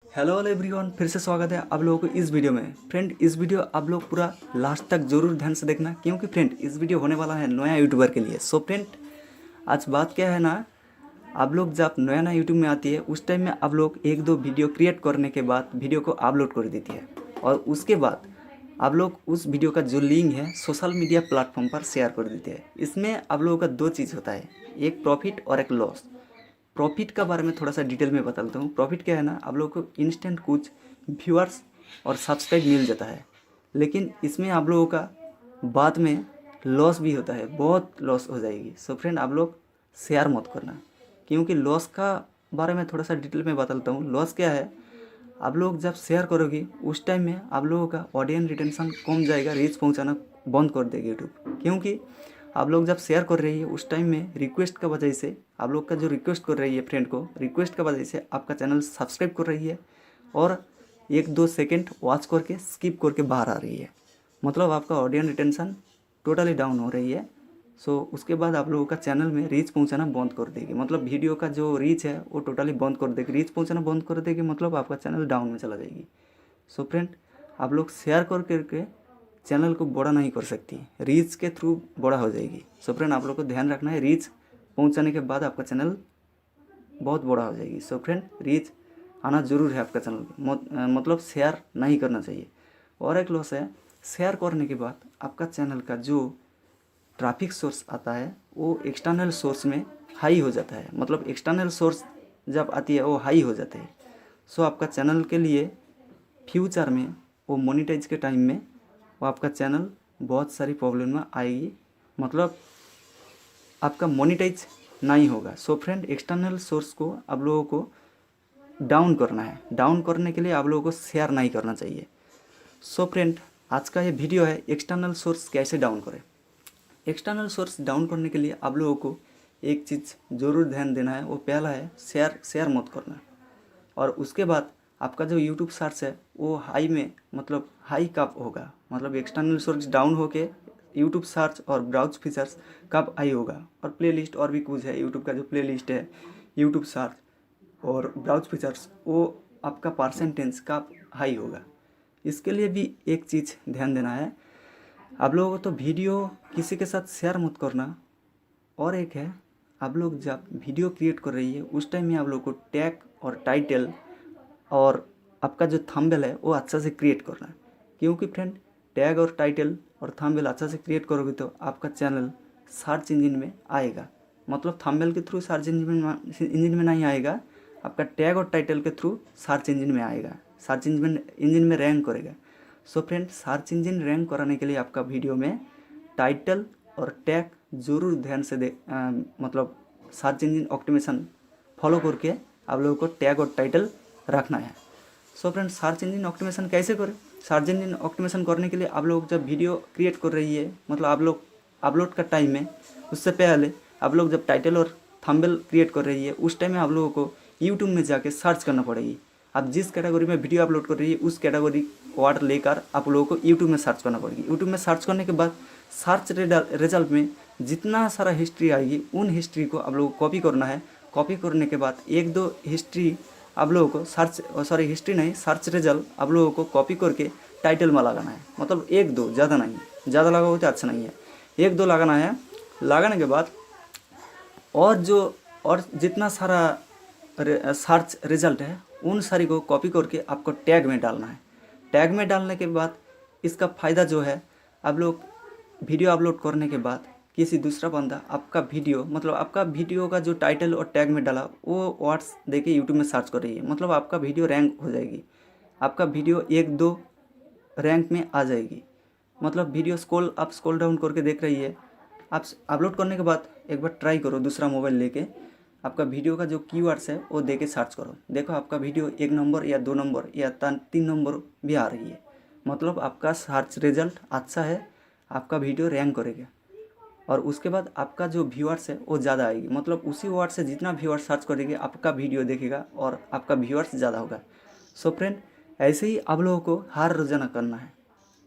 Hello everyone, फिर से स्वागत है आप लोगों को इस वीडियो में। फ्रेंड, इस वीडियो आप लोग पूरा लास्ट तक ज़रूर ध्यान से देखना, क्योंकि फ्रेंड इस वीडियो होने वाला है नया यूट्यूबर के लिए। सो फ्रेंड, आज बात क्या है ना, आप लोग जब नया यूट्यूब में आती है उस टाइम में आप लोग एक दो वीडियो क्रिएट करने के बाद वीडियो को अपलोड कर देती है, और उसके बाद आप लोग उस वीडियो का जो लिंक है सोशल मीडिया प्लेटफॉर्म पर शेयर कर देते हैं। इसमें आप लोगों का दो चीज़ होता है, एक प्रॉफिट और एक लॉस। प्रॉफिट का बारे में थोड़ा सा डिटेल में बता देता हूँ। प्रॉफिट क्या है ना, आप लोगों को इंस्टेंट कुछ व्यूअर्स और सब्सक्राइब मिल जाता है, लेकिन इसमें आप लोगों का बाद में लॉस भी होता है, बहुत लॉस हो जाएगी। सो फ्रेंड, आप लोग शेयर मत करना, क्योंकि लॉस का बारे में थोड़ा सा डिटेल में बता देता हूँ। लॉस क्या है, आप लोग जब शेयर करोगे उस टाइम में आप लोगों का ऑडियंस रिटेंशन कम जाएगा, रीच पहुँचाना बंद कर देगी यूट्यूब। क्योंकि आप लोग जब शेयर कर रही है उस टाइम में रिक्वेस्ट का वजह से, आप लोग का जो रिक्वेस्ट कर रही है फ्रेंड को, रिक्वेस्ट का वजह से आपका चैनल सब्सक्राइब कर रही है और एक दो सेकंड वॉच करके स्किप करके बाहर आ रही है, मतलब आपका ऑडियंस रिटेंशन टोटली डाउन हो रही है। सो उसके बाद आप लोगों का चैनल में रीच पहुंचाना बंद कर देगी, मतलब वीडियो का जो रीच है वो टोटली बंद कर देगी, रीच पहुंचाना बंद कर देगी, मतलब आपका चैनल डाउन में चला जाएगी। सो फ्रेंड, आप लोग शेयर कर करके चैनल को बड़ा नहीं कर सकती, रीच के थ्रू बड़ा हो जाएगी। सो फ्रेंड, आप लोग को ध्यान रखना है, रीच पहुंचाने के बाद आपका चैनल बहुत बड़ा हो जाएगी। सो फ्रेंड, रीच आना ज़रूर है आपका चैनल पे, मतलब शेयर नहीं करना चाहिए। और एक लॉस है, शेयर करने के बाद आपका चैनल का जो ट्रैफिक सोर्स आता है वो एक्सटर्नल सोर्स में हाई हो जाता है, मतलब एक्सटर्नल सोर्स जब आती है वो हाई हो जाते हैं। सो आपका चैनल के लिए फ्यूचर में वो मोनेटाइज के टाइम में वो आपका चैनल बहुत सारी प्रॉब्लम में आएगी, मतलब आपका मोनेटाइज नहीं होगा। सो फ्रेंड, एक्सटर्नल सोर्स को आप लोगों को डाउन करना है, डाउन करने के लिए आप लोगों को शेयर नहीं करना चाहिए। सो फ्रेंड, आज का ये वीडियो है एक्सटर्नल सोर्स कैसे डाउन करें। एक्सटर्नल सोर्स डाउन करने के लिए आप लोगों को एक चीज़ ज़रूर ध्यान देना है, वो पहला है शेयर मत करना। और उसके बाद आपका जो यूट्यूब सर्च है वो हाई में, मतलब हाई कब होगा, मतलब एक्सटर्नल सोर्स डाउन होके यूट्यूब सर्च और ब्राउज फीचर्स कब हाई होगा। और प्लेलिस्ट और भी कुछ है, यूट्यूब का जो प्लेलिस्ट है, यूट्यूब सर्च और ब्राउज फीचर्स, वो आपका परसेंटेज कब हाई होगा। इसके लिए भी एक चीज़ ध्यान देना है आप लोगों को, तो वीडियो किसी के साथ शेयर मत करना। और एक है, आप लोग जब वीडियो क्रिएट कर रही है उस टाइम में आप लोग को टैग और टाइटल और आपका जो थंबनेल है वो अच्छा से क्रिएट करना है। क्योंकि फ्रेंड, टैग और टाइटल और थंबनेल अच्छा से क्रिएट करोगे तो आपका चैनल सर्च इंजन में आएगा, मतलब थंबनेल के थ्रू सर्च इंजन में नहीं आएगा, आपका टैग और टाइटल के थ्रू सर्च इंजन में आएगा, सर्च इंजन में रैंक करेगा। सो फ्रेंड, सर्च इंजन रैंक कराने के लिए आपका वीडियो में टाइटल और टैग ज़रूर ध्यान से मतलब सर्च इंजन ऑप्टिमाइजेशन फॉलो करके आप लोगों को टैग और टाइटल रखना है। So friend, search engine optimization कैसे करें। सर्च इंजन ऑप्टिमाइजेशन करने के लिए आप लोग जब वीडियो क्रिएट कर रही है, मतलब आप लोग अपलोड का टाइम में, उससे पहले आप लोग जब टाइटल और थंबनेल क्रिएट कर रही है उस टाइम में आप लोगों को यूट्यूब में जाके सर्च करना पड़ेगी। आप जिस कैटेगरी में वीडियो अपलोड कर रही है उस कैटेगरी वर्ड लेकर आप लोगों को यूट्यूब में सर्च करना पड़ेगी। यूट्यूब में सर्च करने के बाद सर्च रिजल्ट में जितना सारा हिस्ट्री आएगी उन हिस्ट्री को आप लोगों को कॉपी करना है। कॉपी करने के बाद एक दो हिस्ट्री आप लोगों को हिस्ट्री नहीं, सर्च रिजल्ट आप लोगों को कॉपी करके टाइटल में लगाना है, मतलब एक दो, ज़्यादा नहीं, ज़्यादा लगाओगे तो अच्छा नहीं है, एक दो लगाना है। लगाने के बाद और जितना सारा सर्च रिजल्ट है उन सारी को कॉपी करके आपको टैग में डालना है। टैग में डालने के बाद इसका फ़ायदा जो है, आप लोग वीडियो अपलोड करने के बाद किसी दूसरा बंदा आपका वीडियो, मतलब आपका वीडियो का जो टाइटल और टैग में डाला वो वर्ड्स देके यूट्यूब में सर्च कर रही है, मतलब आपका वीडियो रैंक हो जाएगी, आपका वीडियो एक दो रैंक में आ जाएगी। मतलब वीडियो स्क्रॉल डाउन करके देख रही है, आप अपलोड करने के बाद एक बार ट्राई करो, दूसरा मोबाइल लेके आपका वीडियो का जो कीवर्ड्स है वो दे के सर्च करो, देखो आपका वीडियो 1 नंबर या 2 नंबर या 3 नंबर भी आ रही है, मतलब आपका सर्च रिजल्ट अच्छा है, आपका वीडियो रैंक करेगा। और उसके बाद आपका जो व्यूअर्स है वो ज़्यादा आएगी, मतलब उसी वर्ड से जितना व्यूअर्स सर्च करेंगे आपका वीडियो देखेगा और आपका व्यूअर्स ज़्यादा होगा। सो फ्रेंड, ऐसे ही आप लोगों को हर रोज़ाना करना है,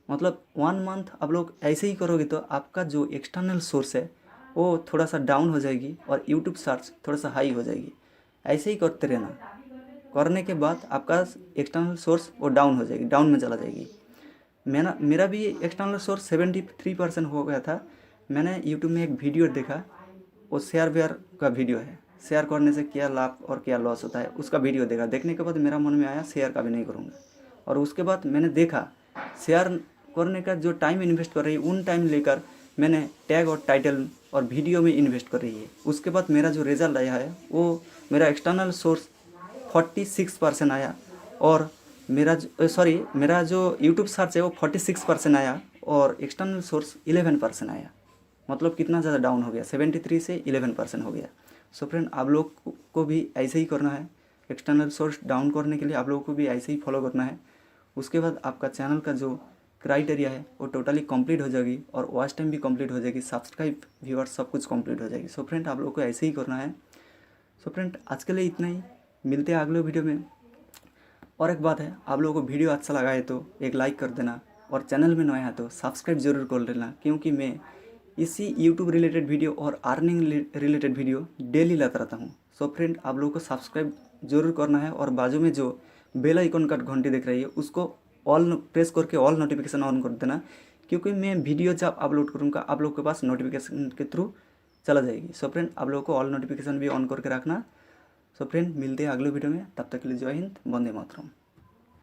मतलब 1 मंथ आप लोग ऐसे ही करोगे तो आपका जो एक्सटर्नल सोर्स है वो थोड़ा सा डाउन हो जाएगी और यूट्यूब सर्च थोड़ा सा हाई हो जाएगी। ऐसे ही करते रहना। करने के बाद आपका एक्सटर्नल सोर्स वो डाउन हो जाएगी, डाउन में चला जाएगी। मेरा भी एक्सटर्नल सोर्स 73% हो गया था। मैंने यूट्यूब में एक वीडियो देखा, वो शेयर वेयर का वीडियो है, शेयर करने से क्या लाभ और क्या लॉस होता है उसका वीडियो देखा। देखने के बाद मेरा मन में आया शेयर का भी नहीं करूँगा, और उसके बाद मैंने देखा शेयर करने का जो टाइम इन्वेस्ट कर रही है उन टाइम लेकर मैंने टैग और टाइटल और वीडियो में इन्वेस्ट कर रही है। उसके बाद मेरा जो रिज़ल्ट आया है वो मेरा एक्सटर्नल सोर्स 46% आया, और मेरा जो यूट्यूब सर्च है वो 46% आया, और एक्सटर्नल सोर्स 11% आया। मतलब कितना ज़्यादा डाउन हो गया, 73 से 11% हो गया। सो फ्रेंड, आप लोग को भी ऐसे ही करना है। एक्सटर्नल सोर्स डाउन करने के लिए आप लोगों को भी ऐसे ही फॉलो करना है। उसके बाद आपका चैनल का जो क्राइटेरिया है वो टोटली कंप्लीट हो जाएगी, और वॉच टाइम भी कंप्लीट हो जाएगी, सब्सक्राइब व्यूअर्स सब कुछ कंप्लीट हो जाएगी। सो फ्रेंड, आप लोग को ऐसे ही करना है। सो फ्रेंड, आज के लिए इतना ही, मिलते हैं अगले वीडियो में। और एक बात है, आप लोगों को वीडियो अच्छा लगा है तो एक लाइक कर देना, और चैनल में नया है तो सब्सक्राइब जरूर कर लेना, क्योंकि मैं इसी यूट्यूब रिलेटेड वीडियो और अर्निंग रिलेटेड वीडियो डेली लाता रहता हूँ। सो फ्रेंड, आप लोगों को सब्सक्राइब जरूर करना है, और बाजू में जो बेल आइकन का घंटी दिख रही है उसको ऑल प्रेस करके ऑल नोटिफिकेशन ऑन कर देना, क्योंकि मैं वीडियो जब अपलोड करूँगा आप लोग के पास नोटिफिकेशन के थ्रू चला जाएगी। सो फ्रेंड, आप लोगों को ऑल नोटिफिकेशन भी ऑन करके रखना। सो फ्रेंड, मिलते हैं अगले वीडियो में, तब तक के लिए जय हिंद, वंदे मातरम।